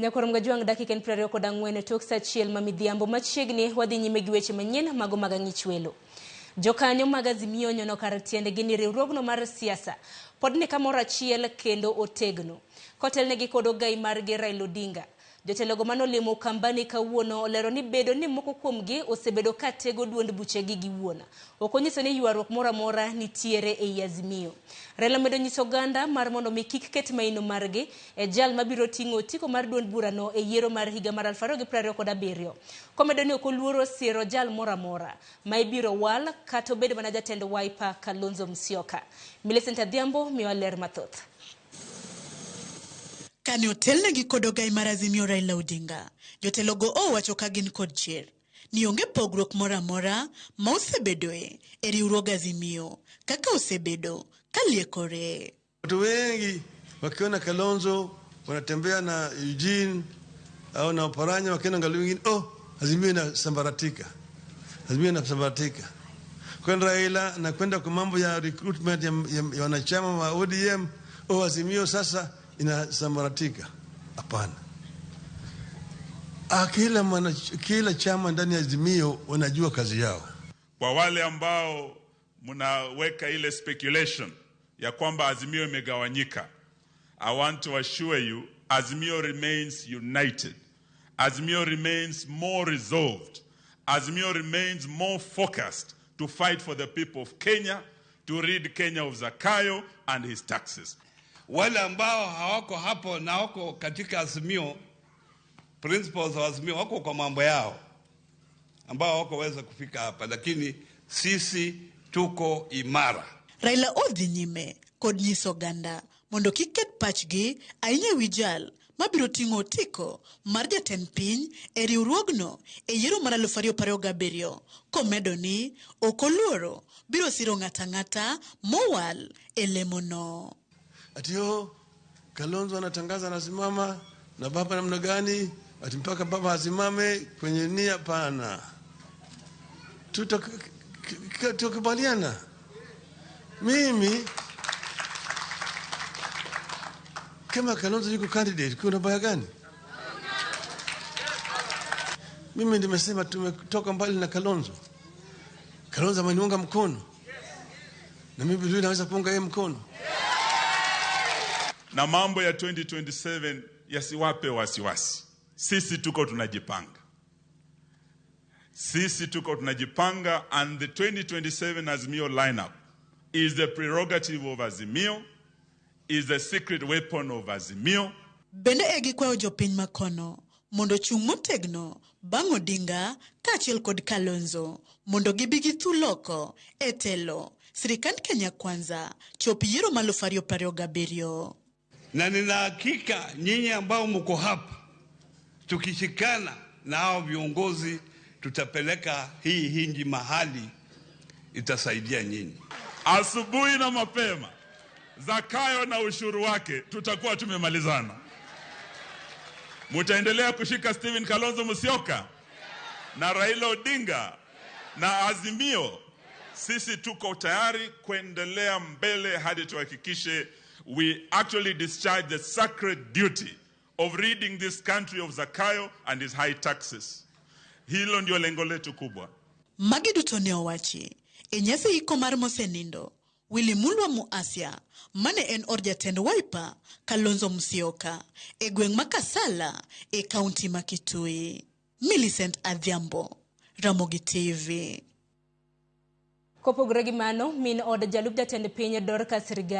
Nyakorom juang dakika 24 tok sa achiel mamidhiambo machiegni wadhi nyime gi weche manyien mago mag ang'ich welo. Jokanyo mag Azimio nyono kar tiendegi ni riwruogno mar siasa pod ni kamoro achiel kendo otegno. Kotelnegi kod ogai margi Raila Odinga. Jotelogo manolimo kambani kawuono olero ni bedo ni moko kuomgi osebedo ka tego duond buchegi giwuon. Ok onyiso ni ywaruok moro amora nitiere ei Azimio. Raila medo nyiso oganda mar mondo mi kik ket maino margi e jal mabiro ting'o otiko mar duond burano e yiero mar higa mar 2027. Komedo ni Okaluor siro jal moro amora ma ibiro wal kata obedo mana jatend Wiper Kalonzo Musyoka. Millicent Adhiambo miwa ler mathoth. Kani otelnegi kod ogai mar Azimio Raila Odinga, jotelogo owacho ka gin kod chir ni onge pogruok moro amora ma osebedoe e riwruog Azimio kaka osebedo kaliekore. Watu wengi wakiona Kalonzo wanatembea na Eugene au na Oparanya wakiona ngalu wengine Azimio inasambaratika. Azimio inasambaratika. Kwa Raila na kwenda kwa mambo ya recruitment ya wanachama wa ODM Azimio sasa inasambaratika. Hapana. Kila chama ndani ya Azimio wanajua kazi yao. Kwa wale ambao mnaweka ile speculation ya kwamba Azimio imegawanyika, I want to assure you Azimio remains united. Azimio remains more resolved. Azimio remains more focused to fight for the people of Kenya, to rid Kenya of Zakayo and his taxes. Wale ambao hawako hapo na wako katika Azimio, principles wa Azimio wako kwa mambo yao ambao wako weza kufika hapa, lakini sisi tuko imara. Raila odhi nyime kod nyiso oganda mondo kiket pachgi ahinya wi jal mabiro ting'o otiko mar jatend piny e riwruogno e yiero mar 2027. Komedo ni Okaluor biro siro ng'ata mowal e lemono. Atio Kalonzo anatangaza anasimama na baba namna gani, ati mpaka baba asimame kwenye nia pana. Tutakubaliana. Mimi kama Kalonzo yuko candidate kuna baya gani? Mimi nimesema tumetoka mbali na Kalonzo. Kalonzo ameniunga mkono. Na mimi vile naweza kuunga yeye mkono. Na mambo ya 2027 yasiwape wasiwasi. Sisi tuko tunajipanga. Sisi tuko tunajipanga, and the 2027 Azimio lineup is the prerogative of Azimio, is the secret weapon of Azimio. Bende egi kwa jopiny makono mondo chung' motegno bang' Odinga kaachiel kod Kalonzo mondo gibigi thuloko e telo sirikand Kenya Kwanza chop yiero mar 2027. Na nina hakika nyinyi ambao mko hapa tukishikana na hao viongozi tutapeleka hii hinji mahali itasaidia nyinyi. Asubuhi na mapema Zakayo na ushuru wake tutakuwa tumemalizana. Mutaendelea kushika Stephen Kalonzo Musyoka na Raila Odinga na Azimio. Sisi tuko tayari kuendelea mbele hadi tuhakikishe we actually discharge the sacred duty of ridding this country of Zakayo and his high taxes. Hilo ndio lengo letu kubwa. Magi duto ne owachi e nyasi iko mar mosenindo Willy Mulwa Muasia mane en or jatend Wiper Kalonzo Musyoka e gweng' ma Kasala e kaunti ma Kitui. Millicent Adhiambo, Ramogi TV. Kopogore gi mano, min od jalup jatend piny Dorcas Rigathi